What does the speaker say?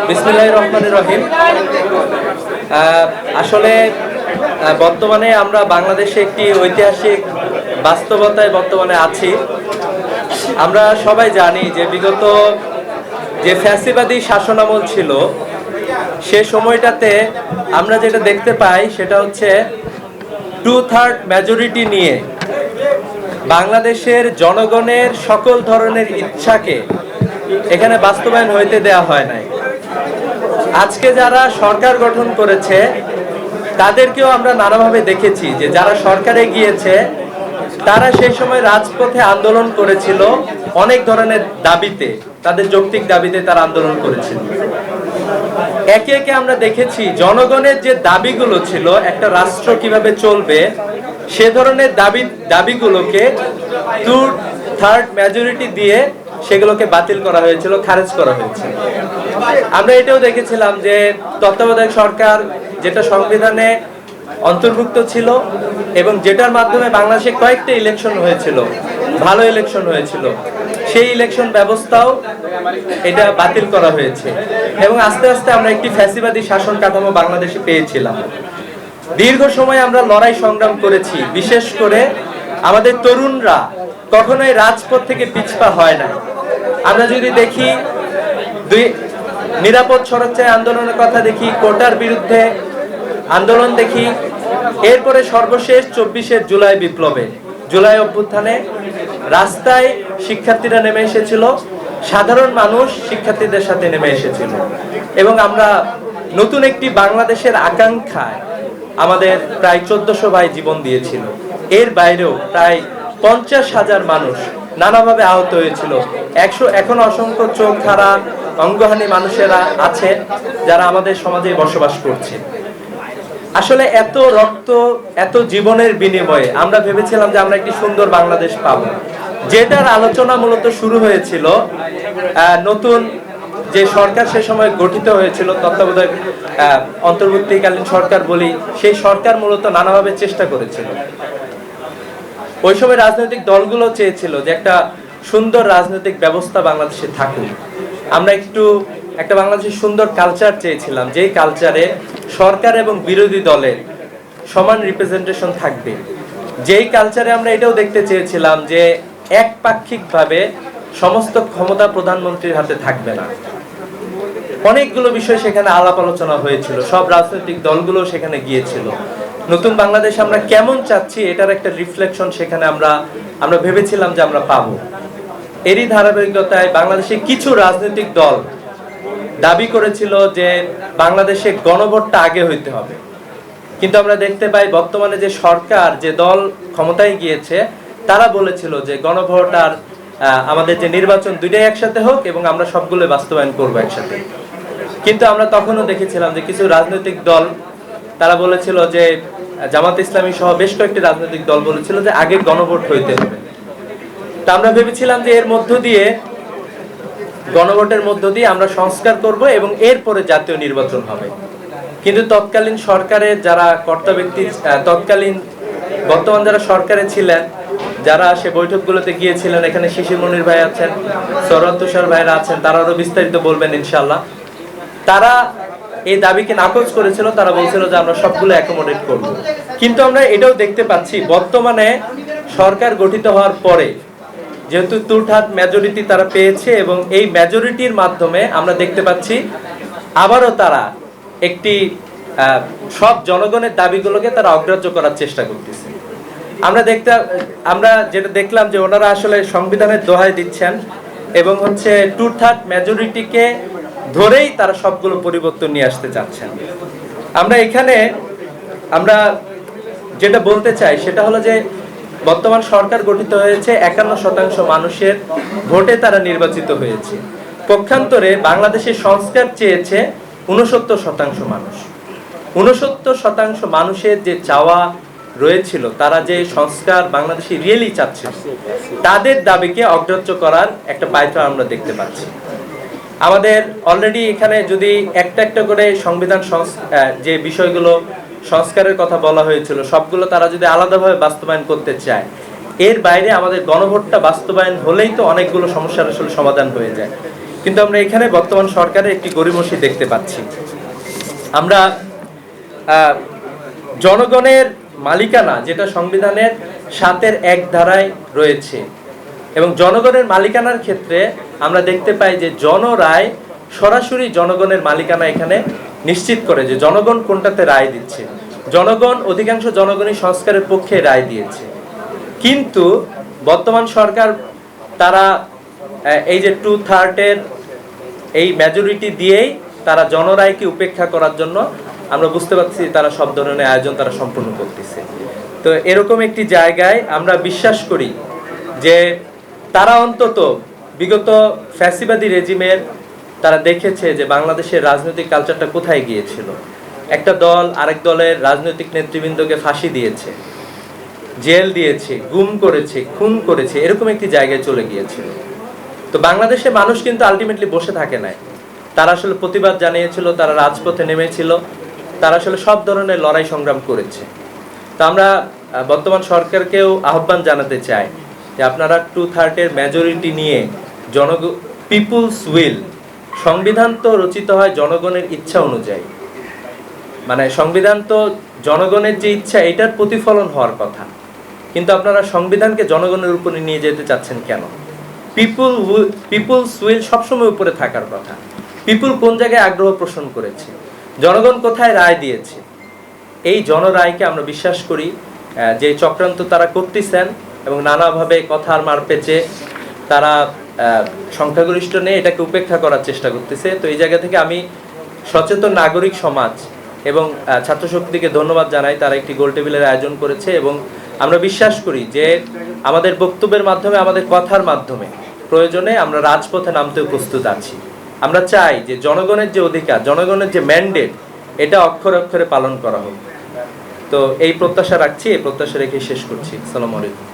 বিসমিল্লাহির রহমানির রহিম। আসলে বর্তমানে আমরা বাংলাদেশে একটি ঐতিহাসিক বাস্তবতায় বর্তমানে আছি। আমরা সবাই জানি যে বিগত যে ফ্যাসিবাদী শাসনামল ছিল সে সময়টাতে আমরা যেটা দেখতে পাই সেটা হচ্ছে 2/3 মেজরিটি নিয়ে বাংলাদেশের জনগণের সকল ধরনের ইচ্ছাকে এখানে বাস্তবায়ন হইতে দেয়া হয় নাই। আজকে যারা সরকার গঠন করেছে তাদেরকেও আমরা নানাভাবে দেখেছি যে যারা সরকারে গিয়েছে তারা সেই সময় রাজপথে আন্দোলন করেছিল অনেক ধরনের দাবিতে, তাদের যৌক্তিক দাবিতে তারা আন্দোলন করেছিল। একে একে আমরা দেখেছি জনগণের যে দাবিগুলো ছিল একটা রাষ্ট্র কিভাবে চলবে সে ধরনের দাবিগুলোকে 2/3 মেজরিটি দিয়ে সেগুলোকে বাতিল করা হয়েছিল, খারিজ করা হয়েছিল। আমরা এটাও দেখেছিলাম যে তত্ত্বাবধায়ক সরকার যেটা সংবিধানে অন্তর্ভুক্ত ছিল এবং যেটার মাধ্যমে বাংলাদেশে কয়েকটা ইলেকশন হয়েছিল, ভালো ইলেকশন হয়েছিল, সেই ইলেকশন ব্যবস্থাও এটা বাতিল করা হয়েছে এবং আস্তে আস্তে আমরা একটি ফ্যাসিবাদী শাসন কাঠামো বাংলাদেশে পেয়েছিলাম। দীর্ঘ সময় আমরা লড়াই সংগ্রাম করেছি, বিশেষ করে আমাদের তরুণরা কখনোই রাজপথ থেকে পিছপা হয় না। আমরা যদি দেখি নিরাপদ সড়ক চাই আন্দোলনের কথা দেখি, কোটার বিরুদ্ধে আন্দোলন দেখি, এরপরে সর্বশেষ 24 জুলাই বিপ্লবে, জুলাই অভ্যুত্থানে রাস্তায় শিক্ষার্থীরা নেমে এসেছিল, সাধারণ মানুষ শিক্ষার্থীদের সাথে নেমে এসেছিল এবং আমরা নতুন একটি বাংলাদেশের আকাঙ্ক্ষায় আমাদের প্রায় 1400 ভাই জীবন দিয়েছিল। এর বাইরেও প্রায় 50,000 মানুষ নানাভাবে আহত হয়েছিল। এখন অসংখ্য চোখ হারা অঙ্গহানি মানুষেরা আছে যারা আমাদের সমাজে বসবাস করছে। আসলে এত রক্ত, এত জীবনের বিনিময়ে আমরা ভেবেছিলাম যে আমরা একটি সুন্দর বাংলাদেশ পাবো, যেটার আলোচনা মূলত শুরু হয়েছিল নতুন যে সরকার সে সময় গঠিত হয়েছিল, তত্ত্বাবধায়ক অন্তর্বর্তীকালীন সরকার বলি, সেই সরকার মূলত নানাভাবে চেষ্টা করেছিল। ওই সময় রাজনৈতিক দলগুলো চেয়েছিল যে একটা সুন্দর রাজনৈতিক ব্যবস্থা বাংলাদেশে থাকুক। আমরা একটা বাংলাদেশের সুন্দর কালচার চেয়েছিলাম, যেই কালচারে সরকার এবং বিরোধী দলের সমান রিপ্রেজেন্টেশন থাকবে। যেই কালচারে আমরা এটাও দেখতে চেয়েছিলাম যে একপাক্ষিকভাবে সমস্ত ক্ষমতা প্রধানমন্ত্রীর হাতে থাকবে না। অনেকগুলো বিষয় সেখানে আলাপ আলোচনা হয়েছিল, সব রাজনৈতিক দলগুলো সেখানে গিয়েছিল। নতুন বাংলাদেশ আমরা কেমন চাচ্ছি এটার একটা রিফ্লেকশন সেখানে আমরা ভেবেছিলাম যে আমরা পাবো। এরই ধারাবাহিকতায় বাংলাদেশে কিছু রাজনৈতিক দল দাবি করেছিল যে বাংলাদেশে গণভোটটা আগে হইতে হবে, কিন্তু আমরা দেখতে পাই বর্তমানে যে সরকার, যে দল ক্ষমতায় গিয়েছে, তারা বলেছিল যে গণভোট আর আমাদের যে নির্বাচন দুইটাই একসাথে হোক এবং আমরা সবগুলো বাস্তবায়ন করবো একসাথে। কিন্তু আমরা তখনও দেখেছিলাম যে কিছু রাজনৈতিক দল তারা বলেছিল যে জামাত ইসলামী সহ বেশ কয়েকটি রাজনৈতিক দল বলেছিল যে আগে গণভোট হইতে হবে। তা আমরা ভেবেছিলাম যে এর মধ্য দিয়ে, গণভোটের মধ্য দিয়ে আমরা সংস্কার করব এবং এরপরে জাতীয় নির্বাচন হবে। কিন্তু তৎকালীন সরকারের যারা কর্তা ব্যক্তি, তৎকালীন বর্তমান যারা সরকারে ছিলেন, যারা সে বৈঠকগুলোতে গিয়েছিলেন, এখানে শিশির মনির ভাই আছেন, সরোয়ার তুষার ভাইরা আছেন, তারা আরো বিস্তারিত বলবেন ইনশাআল্লাহ। তারা এই দাবিকে নাকচ করেছিল, তারা বলছিল যে আমরা সবগুলো অ্যাকোমোডেট করব। কিন্তু আমরা এটাও দেখতে পাচ্ছি বর্তমানে সরকার গঠিত হওয়ার পরে যেহেতু 2/3 মেজরিটি তারা পেয়েছে এবং এই মেজরিটির মাধ্যমে আমরা দেখতে পাচ্ছি আবারও তারা একটি সব জনগণের দাবিগুলোকে তারা অগ্রাহ্য করার চেষ্টা করতেছে। আমরা যেটা দেখলাম যে ওনারা আসলে সংবিধানের দোহাই দিচ্ছেন এবং হচ্ছে 2/3 মেজরিটিকে ধরেই তারা সবগুলো পরিবর্তন নিয়ে আসতে চাচ্ছেন। আমরা যেটা বলতে চাই সেটা হলো যে বর্তমান সরকার গঠিত হয়েছে 51% মানুষের ভোটে তারা নির্বাচিত হয়েছে। পক্ষান্তরে বাংলাদেশের সংস্কার চেয়েছে 69% মানুষ। 69% মানুষের যে চাওয়া রয়েছিল, তারা যে সংস্কার বাংলাদেশে রিয়েলি চাচ্ছে, তাদের দাবিকে অগ্রাহ্য করার একটা পায়তারা আমরা দেখতে পাচ্ছি। আমাদের অলরেডি এখানে যদি একটা একটা করে সংবিধান যে বিষয়গুলো সংস্কারের কথা বলা হয়েছিল সবগুলো তারা যদি আলাদাভাবে বাস্তবায়ন করতে চায়, এর বাইরে আমাদের গণভোটটা বাস্তবায়ন হলেই তো অনেকগুলো সমস্যার আসলে সমাধান হয়ে যায়। কিন্তু আমরা এখানে বর্তমান সরকারের একটি গড়িমসি দেখতে পাচ্ছি। আমরা জনগণের মালিকানা, যেটা সংবিধানের 7-1 ধারায় রয়েছে, এবং জনগণের মালিকানার ক্ষেত্রে আমরা দেখতে পাই যে জনরায় সরাসরি জনগণের মালিকানা এখানে নিশ্চিত করে যে জনগণ কোনটাতে রায় দিচ্ছে। জনগণ, অধিকাংশ জনগণই সংস্কারের পক্ষে রায় দিয়েছে, কিন্তু বর্তমান সরকার তারা এই যে 2/3 এই মেজরিটি দিয়েই তারা জনরায়কে উপেক্ষা করার জন্য আমরা বুঝতে পারছি তারা সব ধরনের আয়োজন তারা সম্পূর্ণ করতেছে। তো এরকম একটি জায়গায় আমরা বিশ্বাস করি যে তারা অন্তত বিগত ফ্যাসিবাদী রেজিমের তারা দেখেছে যে বাংলাদেশের রাজনৈতিক কালচারটা কোথায় গিয়েছিল। একটা দল আরেক দলের রাজনৈতিক নেতৃবৃন্দকে ফাঁসি দিয়েছে, জেল দিয়েছে, গুম করেছে, খুন করেছে, এরকম একটি জায়গায় চলে গিয়েছিল। তো বাংলাদেশে মানুষ কিন্তু আলটিমেটলি বসে থাকে নাই, তারা আসলে প্রতিবাদ জানিয়েছিল, তারা রাজপথে নেমেছিল, তারা আসলে সব ধরনের লড়াই সংগ্রাম করেছে। তো আমরা বর্তমান সরকারকেও আহ্বান জানাতে চাই যে আপনারা 2/3 মেজরিটি নিয়ে পিপুলস উইল, সংবিধান তো রচিত হয় জনগণের ইচ্ছা অনুযায়ী, মানে সংবিধান তো জনগণের যে ইচ্ছা এটার প্রতিফলন হওয়ার কথা, কিন্তু আপনারা সংবিধানকে জনগণের উপরে নিয়ে যেতে চাচ্ছেন কেন? পিপুলস উইল সবসময় উপরে থাকার কথা। পিপুল কোন জায়গায় আগ্রহ পোষণ করেছে, জনগণ কোথায় রায় দিয়েছে, এই জনরায়কে আমরা বিশ্বাস করি যে চক্রান্ত তারা করতেছেন এবং নানাভাবে কথার মার পেঁচে তারা সংখ্যাগরিষ্ঠ নিয়ে এটাকে উপেক্ষা করার চেষ্টা করতেছে। তো এই জায়গা থেকে আমি সচেতন নাগরিক সমাজ এবং ছাত্র শক্তিকে ধন্যবাদ জানাই, তারা একটি গোল টেবিলের আয়োজন করেছে এবং আমরা বিশ্বাস করি যে আমাদের বক্তব্যের মাধ্যমে, আমাদের কথার মাধ্যমে প্রয়োজনে আমরা রাজপথে নামতেও প্রস্তুত আছি। আমরা চাই যে জনগণের যে অধিকার, জনগণের যে ম্যান্ডেট, এটা অক্ষরে অক্ষরে পালন করা হোক। তো এই প্রত্যাশা রাখছি, এই প্রত্যাশা রেখে শেষ করছি। আসসালামু আলাইকুম।